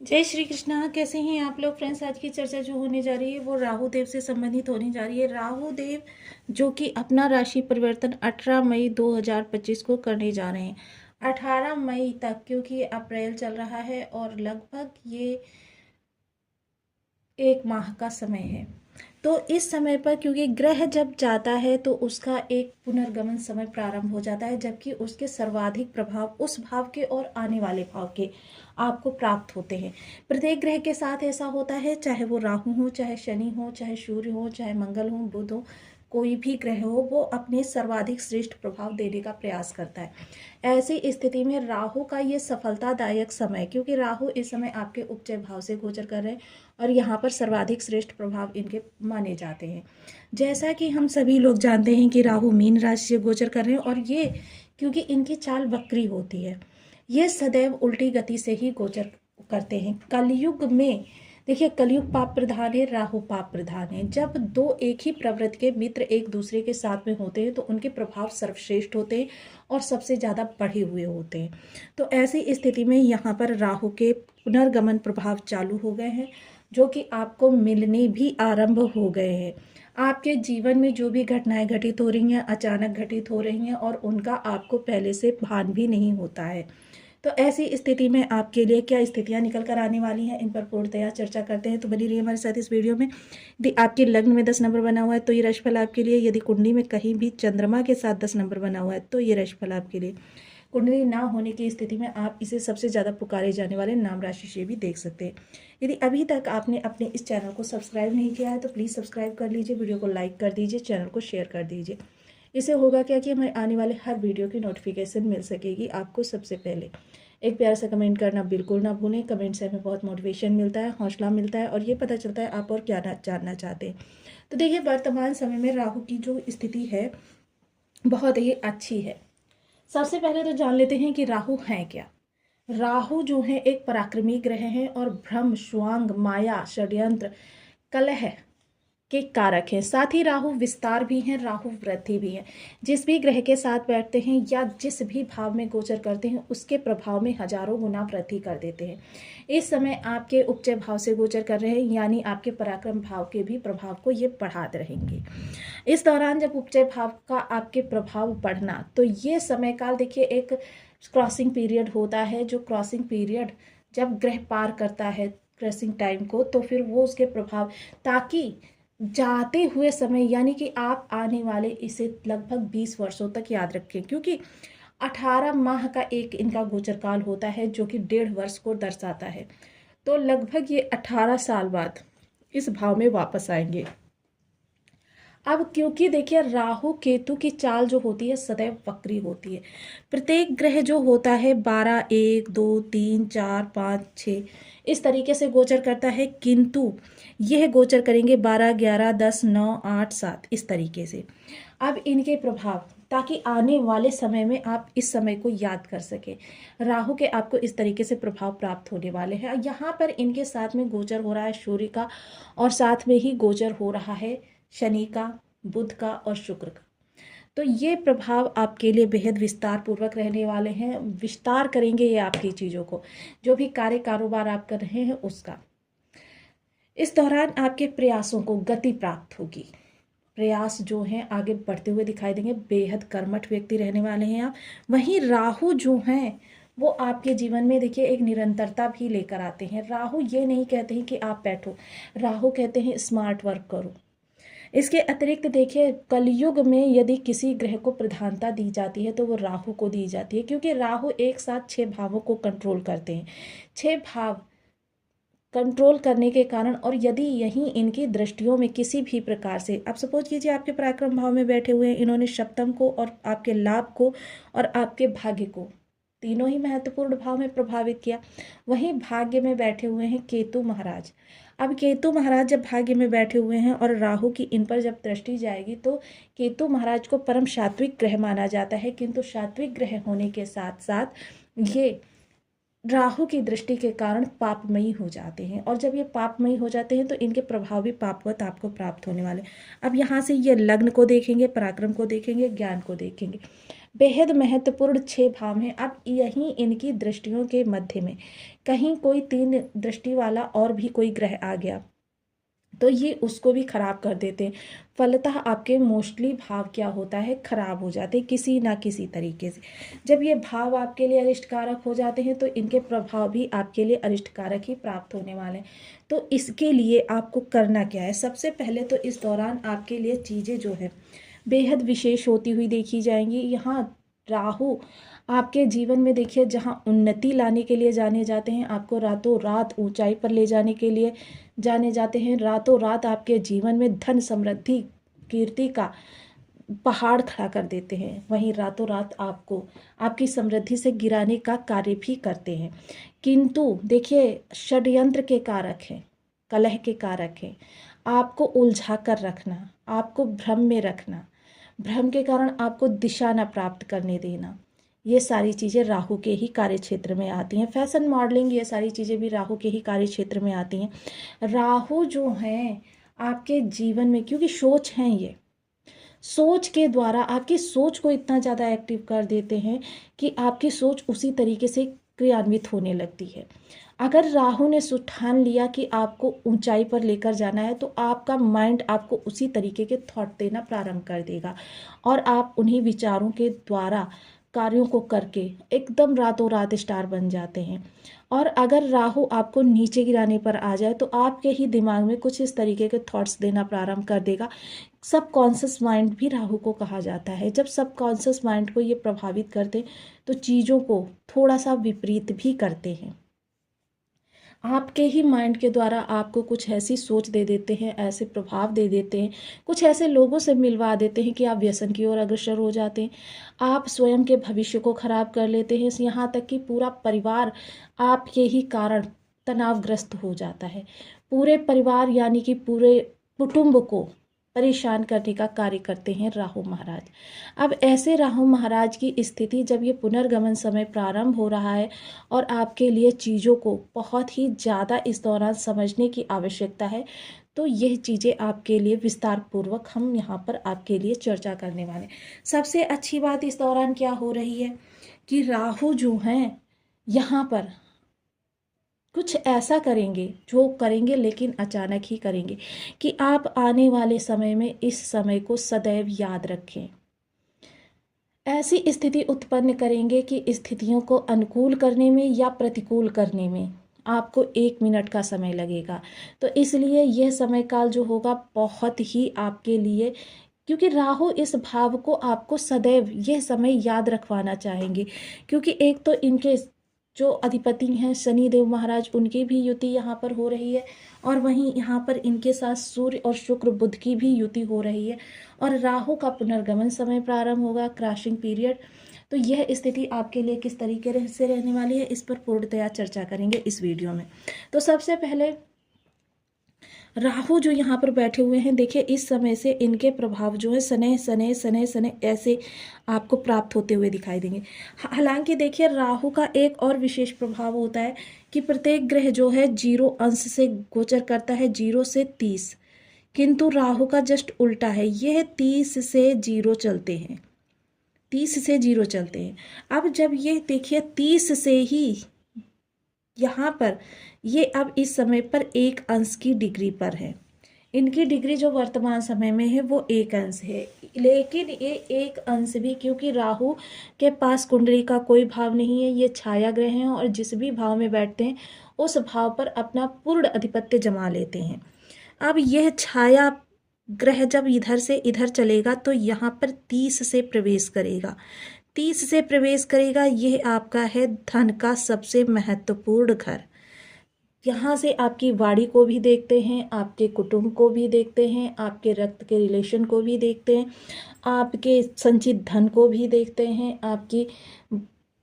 जय श्री कृष्णा। कैसे हैं आप लोग फ्रेंड्स। आज की चर्चा जो होने जा रही है वो राहु देव से संबंधित होने जा रही है। राहु देव जो कि अपना राशि परिवर्तन 18 मई 2025 को करने जा रहे हैं। 18 मई तक, क्योंकि अप्रैल चल रहा है और लगभग ये एक माह का समय है। तो इस समय पर क्योंकि ग्रह जब जाता है तो उसका एक पुनर्गमन समय प्रारंभ हो जाता है, जबकि उसके सर्वाधिक प्रभाव उस भाव के और आने वाले भाव के आपको प्राप्त होते हैं। प्रत्येक ग्रह के साथ ऐसा होता है, चाहे वो राहु हो, चाहे शनि हो, चाहे सूर्य हो, चाहे मंगल हो, बुध हो, कोई भी ग्रह हो, वो अपने सर्वाधिक श्रेष्ठ प्रभाव देने का प्रयास करता है। ऐसी स्थिति में राहु का ये सफलतादायक समय, क्योंकि राहु इस समय आपके उपचय भाव से गोचर कर रहे हैं और यहाँ पर सर्वाधिक श्रेष्ठ प्रभाव इनके माने जाते हैं। जैसा कि हम सभी लोग जानते हैं कि राहु मीन राशि से गोचर कर रहे हैं और ये क्योंकि इनकी चाल वक्री होती है, ये सदैव उल्टी गति से ही गोचर करते हैं। कलयुग में देखिए, कलयुग पाप प्रधान है, राहु पाप प्रधान है। जब दो एक ही प्रवृत्ति के मित्र एक दूसरे के साथ में होते हैं तो उनके प्रभाव सर्वश्रेष्ठ होते हैं और सबसे ज़्यादा बढ़े हुए होते हैं। तो ऐसी स्थिति में यहाँ पर राहु के पुनर्गमन प्रभाव चालू हो गए हैं, जो कि आपको मिलने भी आरंभ हो गए हैं। आपके जीवन में जो भी घटनाएं घटित हो रही हैं, अचानक घटित हो रही हैं और उनका आपको पहले से भान भी नहीं होता है। तो ऐसी स्थिति में आपके लिए क्या स्थितियां निकल कर आने वाली हैं, इन पर पूर्णतया चर्चा करते हैं। तो बनी रहिए हमारे साथ इस वीडियो में। यदि आपके लग्न में 10 नंबर बना हुआ है तो ये राशिफल आपके लिए। यदि कुंडली में कहीं भी चंद्रमा के साथ 10 नंबर बना हुआ है तो ये राशिफल आपके लिए। कुंडली ना होने की स्थिति में आप इसे सबसे ज़्यादा पुकारे जाने वाले नाम राशि से भी देख सकते हैं। यदि अभी तक आपने अपने इस चैनल को सब्सक्राइब नहीं किया है तो प्लीज़ सब्सक्राइब कर लीजिए, वीडियो को लाइक कर दीजिए, चैनल को शेयर कर दीजिए। इससे होगा क्या कि हमें आने वाले हर वीडियो की नोटिफिकेशन मिल सकेगी आपको सबसे पहले। एक प्यार सा कमेंट करना बिल्कुल ना भूलें। कमेंट से हमें बहुत मोटिवेशन मिलता है, हौसला मिलता है और ये पता चलता है आप और क्या जानना चाहते हैं। तो देखिए, वर्तमान समय में राहु की जो स्थिति है बहुत ही अच्छी है। सबसे पहले तो जान लेते हैं कि राहु है क्या। राहु जो है एक पराक्रमी ग्रह है और भ्रम, स्वांग, माया, षड्यंत्र, कलह के कारक हैं। साथ ही राहु विस्तार भी हैं, राहु वृद्धि भी हैं। जिस भी ग्रह के साथ बैठते हैं या जिस भी भाव में गोचर करते हैं उसके प्रभाव में हजारों गुना वृद्धि कर देते हैं। इस समय आपके उपचय भाव से गोचर कर रहे हैं, यानी आपके पराक्रम भाव के भी प्रभाव को ये बढ़ाते रहेंगे। इस दौरान जब उपचय भाव का आपके प्रभाव बढ़ना, तो ये समय काल देखिए एक क्रॉसिंग पीरियड होता है। जो क्रॉसिंग पीरियड जब ग्रह पार करता है क्रॉसिंग टाइम को, तो फिर वो उसके प्रभाव, ताकि जाते हुए समय यानी कि आप आने वाले इसे लगभग 20 वर्षों तक याद रखें, क्योंकि 18 माह का एक इनका गोचर काल होता है जो कि 1.5 वर्ष को दर्शाता है। तो लगभग ये 18 साल बाद इस भाव में वापस आएंगे। अब क्योंकि देखिए, राहु केतु की चाल जो होती है सदैव वक्री होती है। प्रत्येक ग्रह जो होता है 12, 1, 2, 3, 4, 5, 6 इस तरीके से गोचर करता है, किंतु यह गोचर करेंगे 12, 11, 10, 9, 8, 7 इस तरीके से। अब इनके प्रभाव, ताकि आने वाले समय में आप इस समय को याद कर सके, राहु के आपको इस तरीके से प्रभाव प्राप्त होने वाले हैं। यहाँ पर इनके साथ में गोचर हो रहा है सूर्य का और साथ में ही गोचर हो रहा है शनि का, बुध का और शुक्र का। तो ये प्रभाव आपके लिए बेहद विस्तार पूर्वक रहने वाले हैं। विस्तार करेंगे ये आपकी चीज़ों को, जो भी कार्य कारोबार आप कर रहे हैं उसका। इस दौरान आपके प्रयासों को गति प्राप्त होगी। प्रयास जो हैं आगे बढ़ते हुए दिखाई देंगे। बेहद कर्मठ व्यक्ति रहने वाले हैं आप। वहीं राहु जो हैं वो आपके जीवन में देखिए एक निरंतरता भी लेकर आते हैं। राहु ये नहीं कहते हैं कि आप बैठो, राहु कहते हैं स्मार्ट वर्क करो। इसके अतिरिक्त देखिए, कलयुग में यदि किसी ग्रह को प्रधानता दी जाती है तो वो राहु को दी जाती है, क्योंकि राहु एक साथ 6 भावों को कंट्रोल करते हैं। 6 भाव कंट्रोल करने के कारण, और यदि यहीं इनकी दृष्टियों में किसी भी प्रकार से, आप सपोज कीजिए आपके पराक्रम भाव में बैठे हुए हैं, इन्होंने सप्तम को और आपके लाभ को और आपके भाग्य को, तीनों ही महत्वपूर्ण भाव में प्रभावित किया। वहीं भाग्य में बैठे हुए हैं केतु महाराज। अब केतु महाराज जब भाग्य में बैठे हुए हैं और राहु की इन पर जब दृष्टि जाएगी, तो केतु महाराज को परम सात्विक ग्रह माना जाता है, किंतु सात्विक ग्रह होने के साथ साथ ये राहु की दृष्टि के कारण पापमयी हो जाते हैं, और जब ये पापमयी हो जाते हैं तो इनके प्रभाव भी पापवत आपको प्राप्त होने वाले। अब यहाँ से ये लग्न को देखेंगे, पराक्रम को देखेंगे, ज्ञान को देखेंगे। बेहद महत्वपूर्ण 6 भाव हैं। अब यहीं इनकी दृष्टियों के मध्य में कहीं कोई 3 दृष्टि वाला और भी कोई ग्रह आ गया तो ये उसको भी खराब कर देते हैं। फलतः आपके मोस्टली भाव क्या होता है, खराब हो जाते हैं किसी ना किसी तरीके से। जब ये भाव आपके लिए अरिष्ट कारक हो जाते हैं तो इनके प्रभाव भी आपके लिए अरिष्ट कारक ही प्राप्त होने वाले हैं। तो इसके लिए आपको करना क्या है, सबसे पहले तो इस दौरान आपके लिए चीज़ें जो है बेहद विशेष होती हुई देखी जाएंगी। यहाँ राहु आपके जीवन में देखिए जहाँ उन्नति लाने के लिए जाने जाते हैं, आपको रातों रात ऊंचाई पर ले जाने के लिए जाने जाते हैं, रातों रात आपके जीवन में धन समृद्धि कीर्ति का पहाड़ खड़ा कर देते हैं, वहीं रातों रात आपको आपकी समृद्धि से गिराने का कार्य भी करते हैं। किंतु देखिए षड्यंत्र के कारक हैं, कलह के कारक हैं, आपको उलझा कर रखना, आपको भ्रम में रखना, भ्रम के कारण आपको दिशा न प्राप्त करने देना, ये सारी चीज़ें राहु के ही कार्य क्षेत्र में आती हैं। फैशन मॉडलिंग ये सारी चीज़ें भी राहु के ही कार्य क्षेत्र में आती हैं। राहु जो हैं आपके जीवन में, क्योंकि सोच हैं, ये सोच के द्वारा आपकी सोच को इतना ज़्यादा एक्टिव कर देते हैं कि आपकी सोच उसी तरीके से क्रियान्वित होने लगती है। अगर राहु ने ठान लिया कि आपको ऊंचाई पर लेकर जाना है तो आपका माइंड आपको उसी तरीके के थॉट देना प्रारंभ कर देगा और आप उन्हीं विचारों के द्वारा कार्यों को करके एकदम रातों रात स्टार बन जाते हैं। और अगर राहु आपको नीचे गिराने पर आ जाए तो आपके ही दिमाग में कुछ इस तरीके के थॉट्स देना प्रारंभ कर देगा। सबकॉन्शियस माइंड भी राहु को कहा जाता है। जब सबकॉन्शियस माइंड को ये प्रभावित करते तो चीज़ों को थोड़ा सा विपरीत भी करते हैं। आपके ही माइंड के द्वारा आपको कुछ ऐसी सोच दे देते हैं, ऐसे प्रभाव दे देते हैं, कुछ ऐसे लोगों से मिलवा देते हैं कि आप व्यसन की ओर अग्रसर हो जाते हैं। आप स्वयं के भविष्य को खराब कर लेते हैं, यहाँ तक कि पूरा परिवार आपके ही कारण तनावग्रस्त हो जाता है। पूरे परिवार यानी कि पूरे कुटुंब को परेशान करने का कार्य करते हैं राहु महाराज। अब ऐसे राहु महाराज की स्थिति जब ये पुनर्गमन समय प्रारंभ हो रहा है और आपके लिए चीज़ों को बहुत ही ज़्यादा इस दौरान समझने की आवश्यकता है, तो यह चीज़ें आपके लिए विस्तार पूर्वक हम यहाँ पर आपके लिए चर्चा करने वाले। सबसे अच्छी बात इस दौरान क्या हो रही है कि राहु जो हैं यहाँ पर कुछ ऐसा करेंगे, जो करेंगे लेकिन अचानक ही करेंगे, कि आप आने वाले समय में इस समय को सदैव याद रखें। ऐसी स्थिति उत्पन्न करेंगे कि स्थितियों को अनुकूल करने में या प्रतिकूल करने में आपको 1 मिनट का समय लगेगा। तो इसलिए यह समय काल जो होगा बहुत ही आपके लिए, क्योंकि राहु इस भाव को आपको सदैव यह समय याद रखवाना चाहेंगे। क्योंकि एक तो इनके जो अधिपति हैं शनिदेव महाराज, उनकी भी युति यहाँ पर हो रही है और वहीं यहाँ पर इनके साथ सूर्य और शुक्र बुध की भी युति हो रही है और राहु का पुनर्गमन समय प्रारंभ होगा, क्रॉसिंग पीरियड। तो यह स्थिति आपके लिए किस तरीके से रहने वाली है, इस पर पूर्णतया चर्चा करेंगे इस वीडियो में। तो सबसे पहले राहु जो यहाँ पर बैठे हुए हैं, देखिए इस समय से इनके प्रभाव जो है सने सने सने सने ऐसे आपको प्राप्त होते हुए दिखाई देंगे। हालांकि देखिए राहु का एक और विशेष प्रभाव होता है कि प्रत्येक ग्रह जो है 0 अंश से गोचर करता है, 0 से 30, किंतु राहु का जस्ट उल्टा है, यह 30 से 0 चलते हैं, 30 से 0 चलते हैं। अब जब ये देखिए 30 से ही यहाँ पर ये अब इस समय पर 1 अंश की डिग्री पर है। इनकी डिग्री जो वर्तमान समय में है वो 1 अंश है, लेकिन ये 1 अंश भी क्योंकि राहु के पास कुंडली का कोई भाव नहीं है, ये छाया ग्रह हैं और जिस भी भाव में बैठते हैं उस भाव पर अपना पूर्ण आधिपत्य जमा लेते हैं। अब यह छाया ग्रह जब इधर से इधर चलेगा तो यहाँ पर 30 से प्रवेश करेगा, 30 से प्रवेश करेगा। यह आपका है धन का सबसे महत्वपूर्ण घर। यहाँ से आपकी वाणी को भी देखते हैं, आपके कुटुंब को भी देखते हैं, आपके रक्त के रिलेशन को भी देखते हैं, आपके संचित धन को भी देखते हैं, आपकी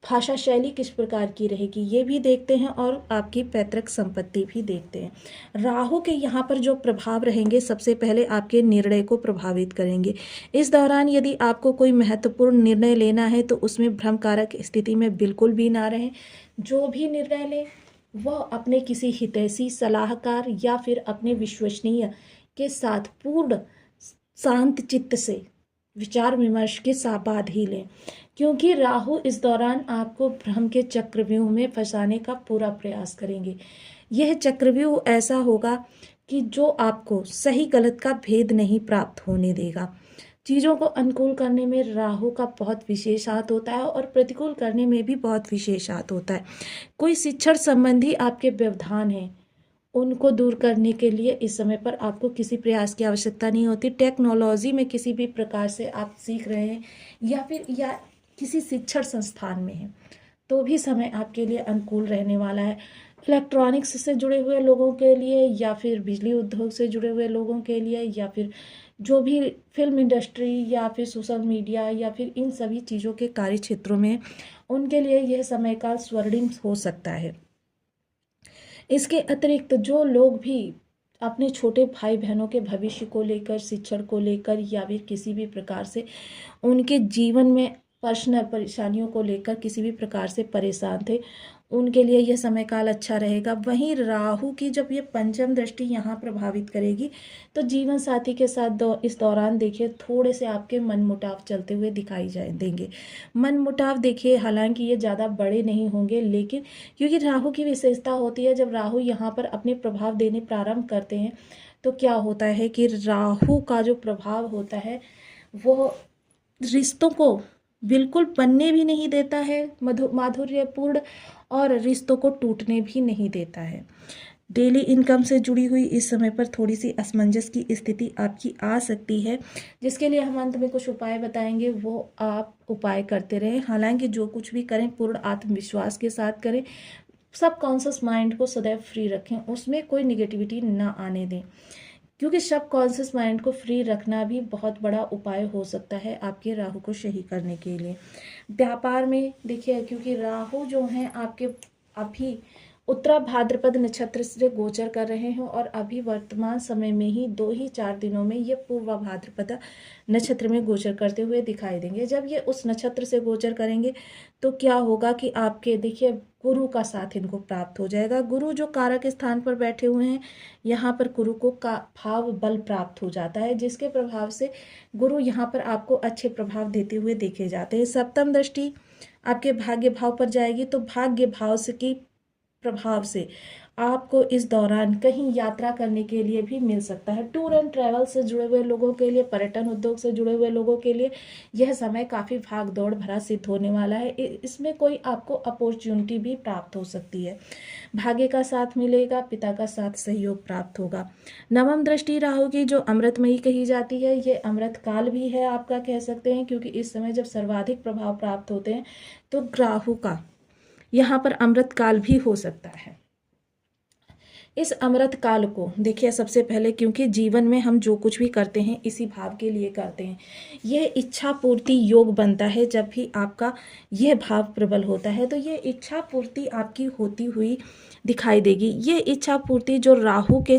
भाषा शैली किस प्रकार की रहेगी ये भी देखते हैं और आपकी पैतृक संपत्ति भी देखते हैं। राहु के यहाँ पर जो प्रभाव रहेंगे सबसे पहले आपके निर्णय को प्रभावित करेंगे। इस दौरान यदि आपको कोई महत्वपूर्ण निर्णय लेना है तो उसमें भ्रमकारक स्थिति में बिल्कुल भी ना रहें। जो भी निर्णय लें वह अपने किसी हितैषी सलाहकार या फिर अपने विश्वसनीय के साथ पूर्ण शांत चित्त से विचार विमर्श के बाद ही लें, क्योंकि राहु इस दौरान आपको भ्रम के चक्रव्यूह में फंसाने का पूरा प्रयास करेंगे। यह चक्रव्यूह ऐसा होगा कि जो आपको सही गलत का भेद नहीं प्राप्त होने देगा। चीज़ों को अनुकूल करने में राहु का बहुत विशेष हाथ होता है और प्रतिकूल करने में भी बहुत विशेष हाथ होता है। कोई शिक्षण संबंधी आपके व्यवधान हैं, उनको दूर करने के लिए इस समय पर आपको किसी प्रयास की आवश्यकता नहीं होती। टेक्नोलॉजी में किसी भी प्रकार से आप सीख रहे हैं या किसी शिक्षण संस्थान में हैं, तो भी समय आपके लिए अनुकूल रहने वाला है। इलेक्ट्रॉनिक्स से जुड़े हुए लोगों के लिए या फिर बिजली उद्योग से जुड़े हुए लोगों के लिए या फिर जो भी फिल्म इंडस्ट्री या फिर सोशल मीडिया या फिर इन सभी चीज़ों के कार्य क्षेत्रों में, उनके लिए यह समय काल स्वर्णिम हो सकता है। इसके अतिरिक्त जो लोग भी अपने छोटे भाई बहनों के भविष्य को लेकर, शिक्षण को लेकर या फिर किसी भी प्रकार से उनके जीवन में पर्सनल परेशानियों को लेकर किसी भी प्रकार से परेशान थे, उनके लिए यह समय काल अच्छा रहेगा। वहीं राहु की जब ये पंचम दृष्टि यहाँ प्रभावित करेगी तो जीवन साथी के साथ इस दौरान देखिए थोड़े से आपके मनमुटाव चलते हुए दिखाई देंगे। मनमुटाव देखिए हालांकि ये ज़्यादा बड़े नहीं होंगे, लेकिन क्योंकि राहु की विशेषता होती है, जब राहु यहाँ पर अपने प्रभाव देने प्रारंभ करते हैं तो क्या होता है कि राहु का जो प्रभाव होता है वो रिश्तों को बिल्कुल बनने भी नहीं देता है माधुर्यपूर्ण, और रिश्तों को टूटने भी नहीं देता है। डेली इनकम से जुड़ी हुई इस समय पर थोड़ी सी असमंजस की स्थिति आपकी आ सकती है, जिसके लिए हम अंत में कुछ उपाय बताएंगे, वो आप उपाय करते रहें। हालांकि जो कुछ भी करें पूर्ण आत्मविश्वास के साथ करें, सबकॉन्शियस माइंड को सदैव फ्री रखें, उसमें कोई निगेटिविटी ना आने दें, क्योंकि सबकॉन्शियस माइंड को फ्री रखना भी बहुत बड़ा उपाय हो सकता है आपके राहु को सही करने के लिए। व्यापार में देखिए, क्योंकि राहु जो हैं आपके अभी उत्तरा भाद्रपद नक्षत्र से गोचर कर रहे हैं और अभी वर्तमान समय में ही 4 दिनों में ये पूर्वा भाद्रपद नक्षत्र में गोचर करते हुए दिखाई देंगे। जब ये उस नक्षत्र से गोचर करेंगे तो क्या होगा कि आपके देखिए गुरु का साथ इनको प्राप्त हो जाएगा। गुरु जो कारक स्थान पर बैठे हुए हैं, यहाँ पर गुरु को का भाव बल प्राप्त हो जाता है, जिसके प्रभाव से गुरु यहाँ पर आपको अच्छे प्रभाव देते हुए देखे जाते हैं। सप्तम दृष्टि आपके भाग्य भाव पर जाएगी तो भाग्य भाव से की प्रभाव से आपको इस दौरान कहीं यात्रा करने के लिए भी मिल सकता है। टूर एंड ट्रैवल से जुड़े हुए लोगों के लिए, पर्यटन उद्योग से जुड़े हुए लोगों के लिए यह समय काफ़ी भाग दौड़ भरा सिद्ध होने वाला है। इसमें कोई आपको अपॉर्चुनिटी भी प्राप्त हो सकती है। भाग्य का साथ मिलेगा, पिता का साथ सहयोग प्राप्त होगा। नवम दृष्टि राहु की जो अमृतमयी कही जाती है, ये अमृत काल भी है आपका, कह सकते हैं, क्योंकि इस समय जब सर्वाधिक प्रभाव प्राप्त होते हैं तो राहु का यहाँ पर अमृत काल भी हो सकता है। इस अमृत काल को देखिए, सबसे पहले क्योंकि जीवन में हम जो कुछ भी करते हैं इसी भाव के लिए करते हैं, यह इच्छा पूर्ति योग बनता है। जब भी आपका यह भाव प्रबल होता है तो ये इच्छा पूर्ति आपकी होती हुई दिखाई देगी। ये इच्छा पूर्ति जो राहु के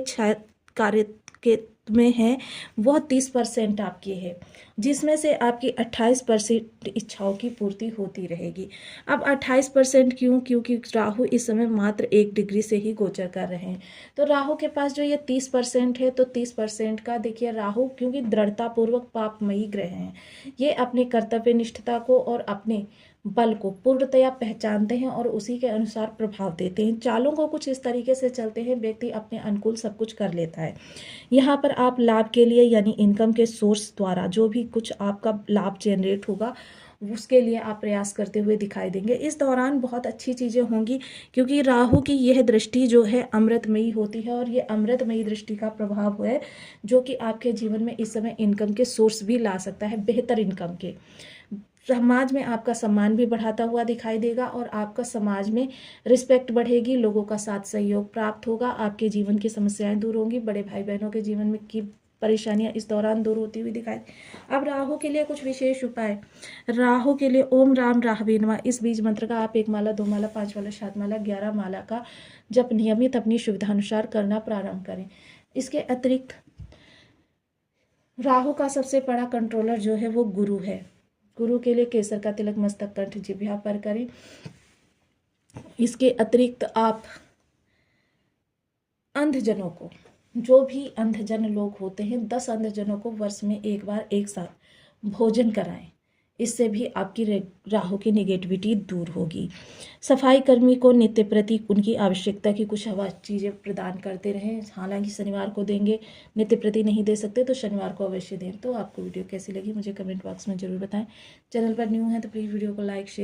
कार्य के में है वह 30% आपकी है, जिसमें से आपकी 28% इच्छाओं की पूर्ति होती रहेगी। अब 28% क्यों? क्योंकि राहु इस समय मात्र 1 डिग्री से ही गोचर कर रहे हैं, तो राहु के पास जो ये 30% है, तो 30% का देखिए राहु क्योंकि दृढ़ता पूर्वक पापमयी ग्रह हैं, ये अपने कर्तव्य निष्ठता को और अपने बल को पूर्णतया पहचानते हैं और उसी के अनुसार प्रभाव देते हैं। चालों को कुछ इस तरीके से चलते हैं, व्यक्ति अपने अनुकूल सब कुछ कर लेता है। यहाँ पर आप लाभ के लिए यानी इनकम के सोर्स द्वारा जो भी कुछ आपका लाभ जनरेट होगा उसके लिए आप प्रयास करते हुए दिखाई देंगे। इस दौरान बहुत अच्छी चीज़ें होंगी, क्योंकि राहु की यह दृष्टि जो है अमृतमयी होती है और ये अमृतमयी दृष्टि का प्रभाव है जो कि आपके जीवन में इस समय इनकम के सोर्स भी ला सकता है, बेहतर इनकम के। समाज में आपका सम्मान भी बढ़ाता हुआ दिखाई देगा और आपका समाज में रिस्पेक्ट बढ़ेगी, लोगों का साथ सहयोग प्राप्त होगा, आपके जीवन की समस्याएं दूर होंगी, बड़े भाई बहनों के जीवन में की परेशानियां इस दौरान दूर होती हुई दिखाई। अब राहु के लिए कुछ विशेष उपाय। राहु के लिए ओम राम राहवे नमः इस बीज मंत्र का आप 1 माला, 2 माला, 5 माला, 7 माला, 11 माला का जब नियमित अपनी सुविधानुसार करना प्रारंभ करें। इसके अतिरिक्त राहु का सबसे बड़ा कंट्रोलर जो है वो गुरु है। गुरु के लिए केसर का तिलक मस्तक, कंठ, जिह्वा पर करें। इसके अतिरिक्त आप अंधजनों को, जो भी अंधजन लोग होते हैं, 10 अंधजनों को वर्ष में एक बार एक साथ भोजन कराएं। इससे भी आपकी राहु की नेगेटिविटी दूर होगी। सफाई कर्मी को नित्य प्रति उनकी आवश्यकता की कुछ हवा चीज़ें प्रदान करते रहें। हालांकि शनिवार को देंगे, नित्य प्रति नहीं दे सकते तो शनिवार को अवश्य दें। तो आपको वीडियो कैसी लगी मुझे कमेंट बॉक्स में ज़रूर बताएं। चैनल पर न्यू है तो प्लीज़ वीडियो को लाइक शेयर